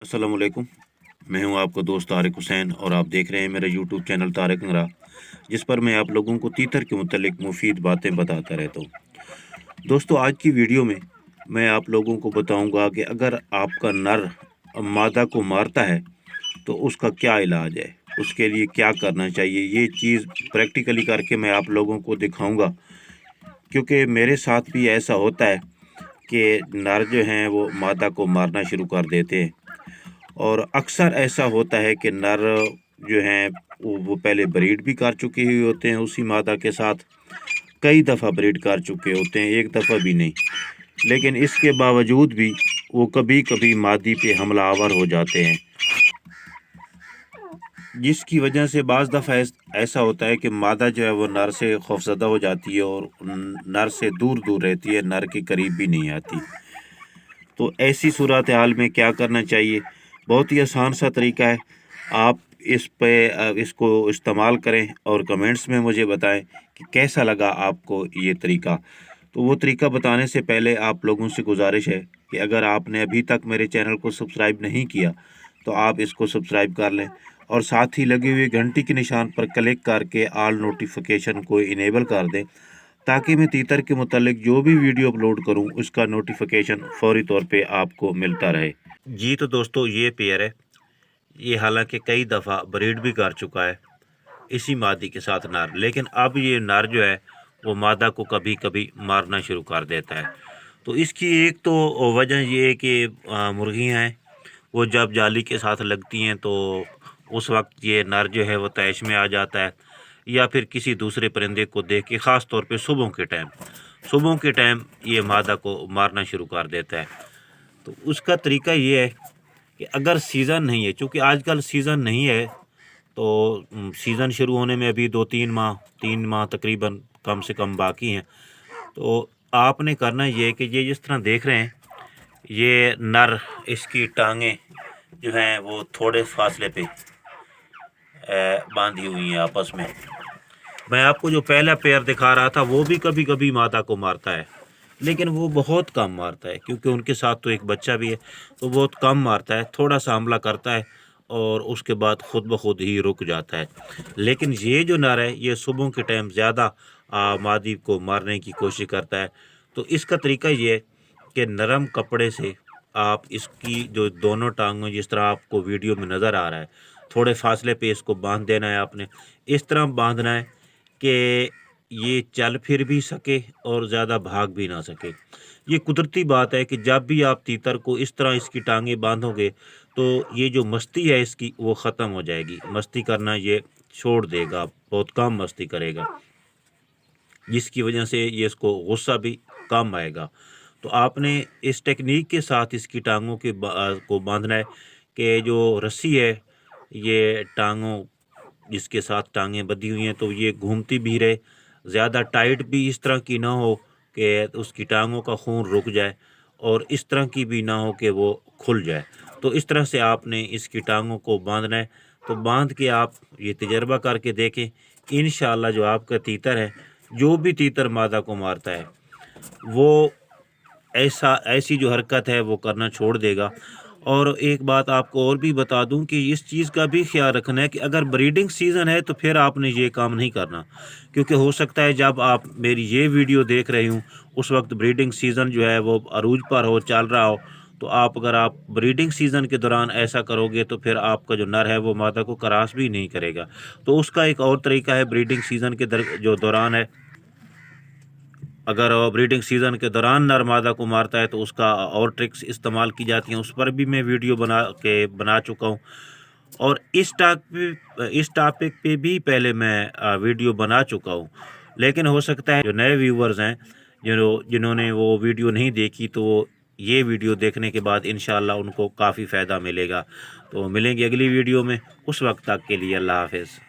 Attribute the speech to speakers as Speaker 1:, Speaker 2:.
Speaker 1: अस्सलाम वालेकुम। मैं हूं आपका दोस्त तारिक हुसैन और आप देख रहे हैं मेरा यूट्यूब चैनल तारिक नगरा, जिस पर मैं आप लोगों को तीतर के मुतालिक मुफीद बातें बताता रहता हूं। दोस्तों, आज की वीडियो में मैं आप लोगों को बताऊंगा कि अगर आपका नर मादा को मारता है तो उसका क्या इलाज है, उसके लिए क्या करना चाहिए। ये चीज़ प्रैक्टिकली करके मैं आप लोगों को दिखाऊंगा, क्योंकि मेरे साथ भी ऐसा होता है कि नर जो हैं वो मादा को मारना शुरू कर देते हैं। और अक्सर ऐसा होता है कि नर जो हैं वो पहले ब्रीड भी कर चुके हुए होते हैं उसी मादा के साथ, कई दफ़ा ब्रीड कर चुके होते हैं, एक दफ़ा भी नहीं। लेकिन इसके बावजूद भी वो कभी कभी मादी पे हमलावर हो जाते हैं, जिसकी वजह से बाज़ दफ़ा ऐसा होता है कि मादा जो है वो नर से खौफज़दा हो जाती है और नर से दूर दूर रहती है, नर के करीब भी नहीं आती। तो ऐसी सूरत हाल में क्या करना चाहिए? बहुत ही आसान सा तरीका है। आप इसको इस्तेमाल करें और कमेंट्स में मुझे बताएं कि कैसा लगा आपको ये तरीका। तो वो तरीका बताने से पहले आप लोगों से गुजारिश है कि अगर आपने अभी तक मेरे चैनल को सब्सक्राइब नहीं किया तो आप इसको सब्सक्राइब कर लें और साथ ही लगी हुई घंटी के निशान पर क्लिक करके ऑल नोटिफिकेशन को इनेबल कर दें, ताकि मैं तीतर के मुतालिक जो भी वीडियो अपलोड करूं उसका नोटिफिकेशन फौरी तौर पे आपको मिलता रहे। जी तो दोस्तों, ये पेयर है, ये हालांकि कई दफ़ा ब्रीड भी कर चुका है इसी मादी के साथ नर, लेकिन अब ये नर जो है वो मादा को कभी कभी मारना शुरू कर देता है। तो इसकी एक तो वजह ये है कि मुर्गियाँ हैं वो जब जाली के साथ लगती हैं तो उस वक्त ये नर जो है वो तैश में आ जाता है, या फिर किसी दूसरे परिंदे को देख के, ख़ास तौर पे सुबह के टाइम ये मादा को मारना शुरू कर देता है। तो उसका तरीका ये है कि अगर सीज़न नहीं है, चूँकि आजकल सीज़न नहीं है, तो सीज़न शुरू होने में अभी 3 माह तकरीबन कम से कम बाकी हैं। तो आपने करना ये है कि ये जिस तरह देख रहे हैं, ये नर, इसकी टांगें जो हैं वो थोड़े फासले पे बांधी हुई हैं आपस में। मैं आपको जो पहला पेयर दिखा रहा था वो भी कभी कभी मादा को मारता है, लेकिन वो बहुत कम मारता है, क्योंकि उनके साथ तो एक बच्चा भी है, तो बहुत कम मारता है, थोड़ा सा हमला करता है और उसके बाद खुद ब खुद ही रुक जाता है। लेकिन ये जो नर है ये सुबह के टाइम ज़्यादा मादी को मारने की कोशिश करता है। तो इसका तरीका ये है कि नरम कपड़े से आप इसकी जो दोनों टांगों, जिस तरह आपको वीडियो में नज़र आ रहा है, थोड़े फासले पे इसको बांध देना है आपने। इस तरह बांधना है कि ये चल फिर भी सके और ज़्यादा भाग भी ना सके। ये कुदरती बात है कि जब भी आप तीतर को इस तरह इसकी टांगें बांधोगे तो ये जो मस्ती है इसकी वो ख़त्म हो जाएगी, मस्ती करना ये छोड़ देगा, बहुत कम मस्ती करेगा, जिसकी वजह से ये इसको गुस्सा भी कम आएगा। तो आपने इस टेक्निक के साथ इसकी टांगों को बांधना है कि जो रस्सी है, ये टांगों, जिसके साथ टांगें बंधी हुई हैं, तो ये घूमती भी रहे, ज़्यादा टाइट भी इस तरह की ना हो कि उसकी टांगों का खून रुक जाए, और इस तरह की भी ना हो कि वो खुल जाए। तो इस तरह से आपने इसकी टांगों को बांधना है। तो बांध के आप ये तजर्बा करके देखें, इंशाअल्लाह जो आपका तीतर है, जो भी तीतर मादा को मारता है, वो ऐसी जो हरकत है वो करना छोड़ देगा। और एक बात आपको और भी बता दूं कि इस चीज़ का भी ख्याल रखना है कि अगर ब्रीडिंग सीज़न है तो फिर आपने ये काम नहीं करना, क्योंकि हो सकता है जब आप मेरी ये वीडियो देख रहे हूँ उस वक्त ब्रीडिंग सीज़न जो है वो अरूज पर हो, चल रहा हो। तो अगर आप ब्रीडिंग सीज़न के दौरान ऐसा करोगे तो फिर आपका जो नर है वो मादा को क्रॉस भी नहीं करेगा। तो उसका एक और तरीका है, ब्रीडिंग सीज़न के जो दौरान है, अगर ब्रीडिंग सीज़न के दौरान नर मादा को मारता है तो उसका और ट्रिक्स इस्तेमाल की जाती हैं, उस पर भी मैं वीडियो बना चुका हूँ। और इस टॉपिक पे भी पहले मैं वीडियो बना चुका हूँ। लेकिन हो सकता है जो नए व्यूवर्स हैं, जिन्होंने वो वीडियो नहीं देखी, तो वो ये वीडियो देखने के बाद इंशाअल्लाह उनको काफ़ी फ़ायदा मिलेगा। तो मिलेंगे अगली वीडियो में, उस वक्त तक के लिए अल्लाह हाफ़िज़।